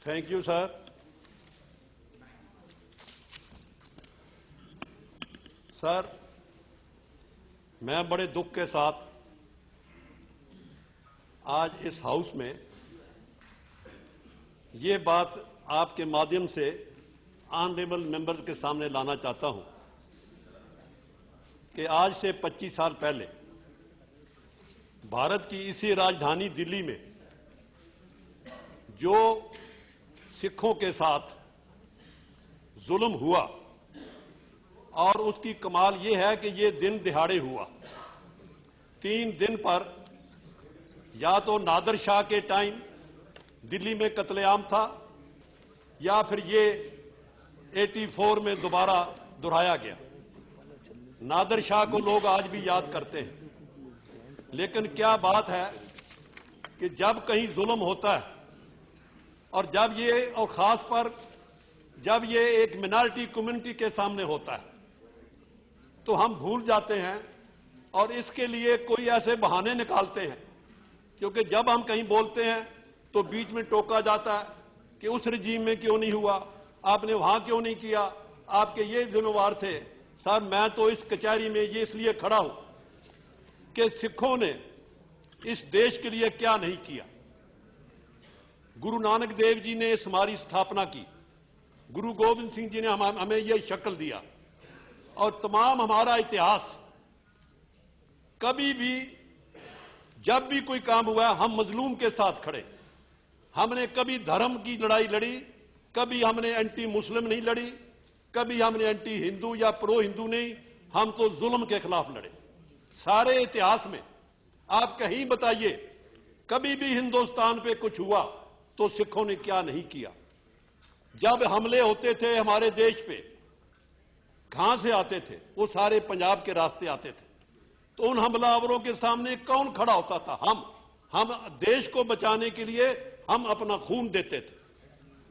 Thank you sir. Sir, मैं बड़े दुख के साथ आज इस हाउस में ये बात आपके माध्यम से ऑनरेबल मेंबर्स के सामने लाना चाहता हूं कि आज से 25 साल पहले भारत की इसी राजधानी दिल्ली में जो सिखों के साथ जुल्म हुआ, और उसकी कमाल ये है कि ये दिन दिहाड़े हुआ। 3 दिन पर या तो नादर शाह के टाइम दिल्ली में कत्लेआम था, या फिर ये 84 में दोबारा दोहराया गया। नादर शाह को लोग आज भी याद करते हैं, लेकिन क्या बात है कि जब कहीं जुल्म होता है और जब ये, और खास पर जब ये एक मिनॉरिटी कम्युनिटी के सामने होता है, तो हम भूल जाते हैं और इसके लिए कोई ऐसे बहाने निकालते हैं। क्योंकि जब हम कहीं बोलते हैं तो बीच में टोका जाता है कि उस रजीम में क्यों नहीं हुआ, आपने वहां क्यों नहीं किया, आपके ये जिम्मेवार थे। सर, मैं तो इस कचहरी में ये इसलिए खड़ा हूं कि सिखों ने इस देश के लिए क्या नहीं किया। गुरु नानक देव जी ने इस हमारी स्थापना की, गुरु गोविंद सिंह जी ने हमें यह शक्ल दिया, और तमाम हमारा इतिहास कभी भी जब भी कोई काम हुआ हम मजलूम के साथ खड़े। हमने कभी धर्म की लड़ाई लड़ी, कभी हमने एंटी मुस्लिम नहीं लड़ी, कभी हमने एंटी हिंदू या प्रो हिंदू नहीं, हम तो जुल्म के खिलाफ लड़े। सारे इतिहास में आप कहीं बताइए कभी भी हिंदुस्तान पे कुछ हुआ तो सिखों ने क्या नहीं किया। जब हमले होते थे हमारे देश पे, कहां से आते थे? वो सारे पंजाब के रास्ते आते थे। तो उन हमलावरों के सामने कौन खड़ा होता था? हम देश को बचाने के लिए हम अपना खून देते थे।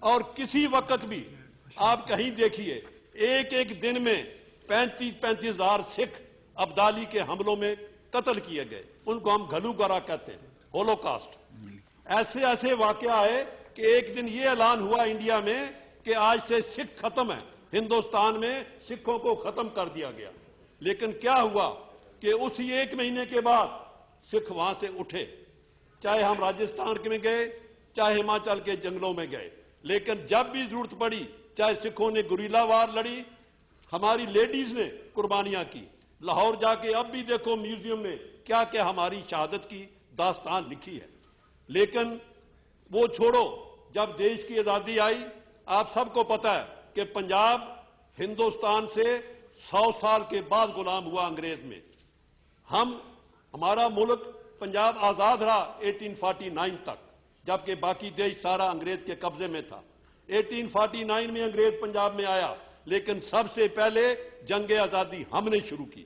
और किसी वक्त भी आप कहीं देखिए, एक एक दिन में 35-35 हजार सिख अब्दाली के हमलों में कत्ल किए गए। उनको हम घलूगरा कहते हैं, होलोकास्ट। ऐसे ऐसे वाकया है कि एक दिन ये ऐलान हुआ इंडिया में कि आज से सिख खत्म है, हिंदुस्तान में सिखों को खत्म कर दिया गया। लेकिन क्या हुआ कि उसी 1 महीने के बाद सिख वहां से उठे, चाहे हम राजस्थान में गए, चाहे हिमाचल के जंगलों में गए। लेकिन जब भी जरूरत पड़ी, चाहे सिखों ने गुरीला वार लड़ी, हमारी लेडीज ने कुर्बानियां की। लाहौर जाके अब भी देखो म्यूजियम में क्या क्या हमारी शहादत की दास्तान लिखी है। लेकिन वो छोड़ो, जब देश की आजादी आई, आप सबको पता है कि पंजाब हिंदुस्तान से 100 साल के बाद गुलाम हुआ अंग्रेज में। हमारा मुल्क पंजाब आजाद रहा 1849 तक, जबकि बाकी देश सारा अंग्रेज के कब्जे में था। 1849 में अंग्रेज पंजाब में आया, लेकिन सबसे पहले जंग आजादी हमने शुरू की।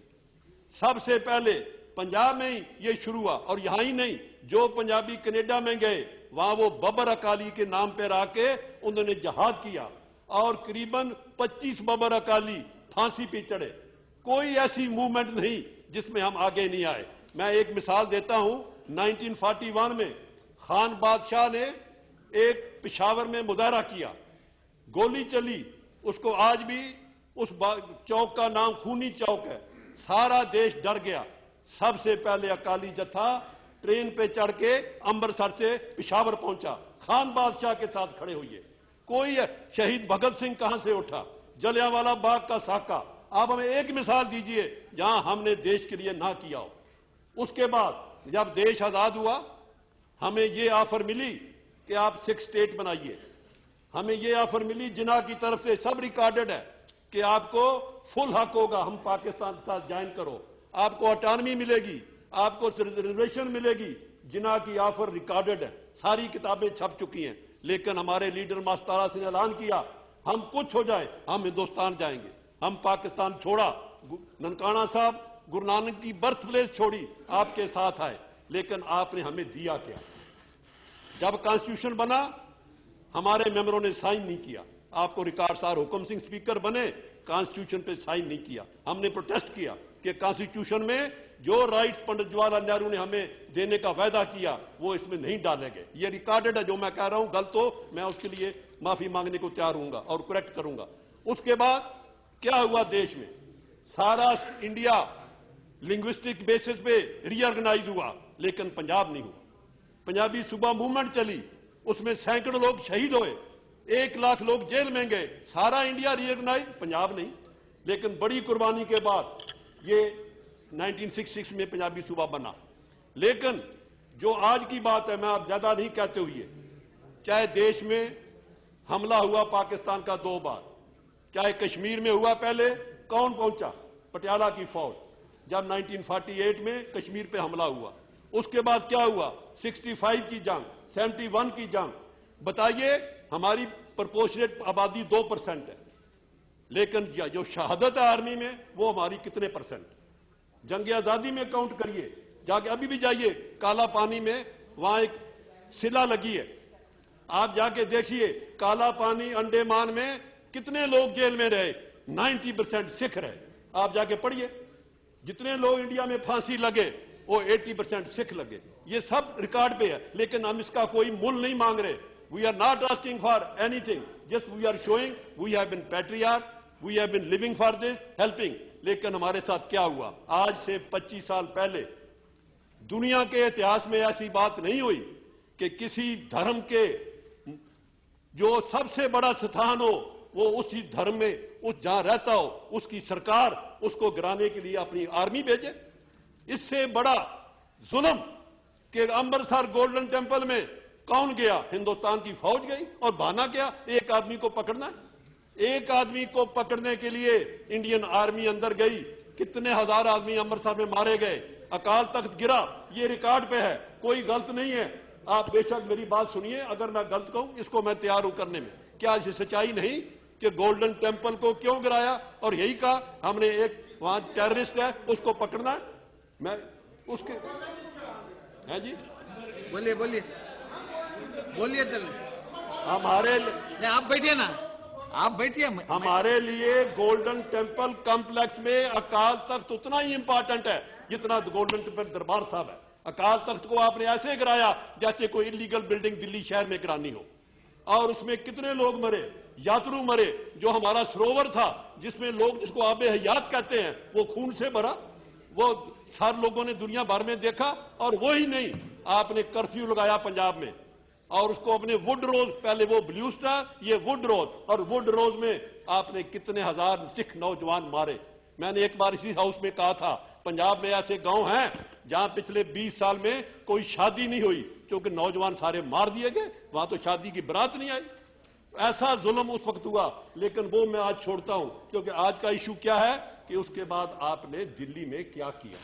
सबसे पहले पंजाब में ही ये शुरू हुआ। और यहां ही नहीं, जो पंजाबी कनाडा में गए, वहां वो बबर अकाली के नाम पर आके उन्होंने जहाद किया, और करीबन 25 बबर अकाली फांसी पे चढ़े। कोई ऐसी मूवमेंट नहीं जिसमें हम आगे नहीं आए। मैं एक मिसाल देता हूं, 1941 में खान बादशाह ने एक पिशावर में मुजाहरा किया, गोली चली, उसको आज भी उस चौक का नाम खूनी चौक है। सारा देश डर गया। सबसे पहले अकाली जत्था ट्रेन पे चढ़ के अमृतसर से पिशावर पहुंचा, खान बादशाह के साथ खड़े हुए। कोई शहीद भगत सिंह कहां से उठा, जलियांवाला बाग का साका। आप हमें एक मिसाल दीजिए जहां हमने देश के लिए ना किया हो। उसके बाद जब देश आजाद हुआ, हमें ये ऑफर मिली कि आप 6 स्टेट बनाइए। हमें ये ऑफर मिली जिन्ना की तरफ से, सब रिकॉर्डेड है, कि आपको फुल हक होगा, हम पाकिस्तान के साथ ज्वाइन करो, आपको ऑटोनॉमी मिलेगी, आपको रिजर्वेशन मिलेगी। जिन्ना की ऑफर रिकॉर्डेड है, सारी किताबें छप चुकी हैं। लेकिन हमारे लीडर मास्तारा सिंह ने ऐलान किया, हम कुछ हो जाए हम हिंदुस्तान जाएंगे। हम पाकिस्तान छोड़ा, ननकाना साहब गुरु नानक की बर्थ प्लेस छोड़ी, आपके साथ आए। लेकिन आपने हमें दिया क्या? जब कॉन्स्टिट्यूशन बना, हमारे मेंबरों ने साइन नहीं किया। आपको रिकॉर्ड सार, हुक्म सिंह स्पीकर बने, कॉन्स्टिट्यूशन पे साइन नहीं किया। हमने प्रोटेस्ट किया कि कॉन्स्टिट्यूशन में जो राइट्स पंडित जवाहरलाल नेहरू ने हमें देने का वायदा किया वो इसमें नहीं डाले गए। ये रिकॉर्डेड है, जो मैं कह रहा हूं गलत हो मैं उसके लिए माफी मांगने को तैयार हूंगा और करेक्ट करूंगा। उसके बाद क्या हुआ देश में, सारा इंडिया लिंग्विस्टिक बेसिस पे रीऑर्गेनाइज हुआ, लेकिन पंजाब नहीं हुआ। पंजाबी सुबह मूवमेंट चली, उसमें सैकड़ों लोग शहीद हुए, 1 लाख लोग जेल में गए, सारा इंडिया रीऑर्गेनाइज, पंजाब नहीं। लेकिन बड़ी कुर्बानी के बाद ये 1966 में पंजाबी सूबा बना। लेकिन जो आज की बात है, मैं आप ज्यादा नहीं कहते हुए, चाहे देश में हमला हुआ पाकिस्तान का 2 बार, चाहे कश्मीर में हुआ, पहले कौन पहुंचा, पटियाला की फौज, जब 1948 में कश्मीर पे हमला हुआ। उसके बाद क्या हुआ, 65 की जंग, 71 की जंग। बताइए, हमारी प्रोपोर्शनेट आबादी 2% है, लेकिन जो शहादत है आर्मी में वो हमारी कितने %? जंग आजादी में काउंट करिए, जाके अभी भी जाइए काला पानी में, वहां एक सिला लगी है, आप जाके देखिए काला पानी अंडमान में कितने लोग जेल में रहे, 90% सिख रहे। आप जाके पढ़िए, जितने लोग इंडिया में फांसी लगे वो 80% सिख लगे। ये सब रिकॉर्ड पे है, लेकिन हम इसका कोई मूल नहीं मांग रहे। We are not asking for anything, just we are showing we have been patriot, we have been living for this, helping. लेकिन हमारे साथ क्या हुआ, आज से 25 साल पहले दुनिया के इतिहास में ऐसी बात नहीं हुई कि किसी धर्म के जो सबसे बड़ा स्थान हो वो उसी धर्म में, उस जहां रहता हो, उसकी सरकार उसको गिराने के लिए अपनी आर्मी भेजे। इससे बड़ा जुल्म कि अमृतसर गोल्डन टेंपल में कौन गया, हिंदुस्तान की फौज गई, और बहाना क्या, एक आदमी को पकड़ना। एक आदमी को पकड़ने के लिए इंडियन आर्मी अंदर गई, कितने हजार आदमी अमृतसर में मारे गए, अकाल तख्त गिरा, ये रिकॉर्ड पे है, कोई गलत नहीं है। आप बेशक मेरी बात सुनिए, अगर मैं गलत कहूं इसको मैं तैयार हूं करने में। क्या ये सच्चाई नहीं कि गोल्डन टेंपल को क्यों गिराया, और यही कहा हमने एक वहां टेररिस्ट है उसको पकड़ना है। मैं उसके है जी, बोलिए बोलिए बोलिए, हमारे आप बैठिए ना, आप बैठिए। हमारे लिए गोल्डन टेंपल कॉम्प्लेक्स में अकाल तख्त उतना ही इंपॉर्टेंट है जितना गोल्डन टेंपल दरबार साहब है। अकाल तख्त को आपने ऐसे गिराया जैसे कोई इलीगल बिल्डिंग दिल्ली शहर में गिरानी हो, और उसमें कितने लोग मरे, यात्रु मरे। जो हमारा सरोवर था जिसमें लोग, जिसको आबे हयात कहते हैं, वो खून से भरा, वो सारे लोगों ने दुनिया भर में देखा। और वो ही नहीं, आपने कर्फ्यू लगाया पंजाब में, और उसको अपने वुड रोज, पहले वो ब्लू स्टार, ये वुड रोज, और वुड रोज में आपने कितने हजार सिख नौजवान मारे। मैंने एक बार इसी हाउस में कहा था, पंजाब में ऐसे गांव हैं जहां पिछले 20 साल में कोई शादी नहीं हुई क्योंकि नौजवान सारे मार दिए गए, वहां तो शादी की बारात नहीं आई। ऐसा जुल्म उस वक्त हुआ, लेकिन वो मैं आज छोड़ता हूं, क्योंकि आज का इशू क्या है कि उसके बाद आपने दिल्ली में क्या किया।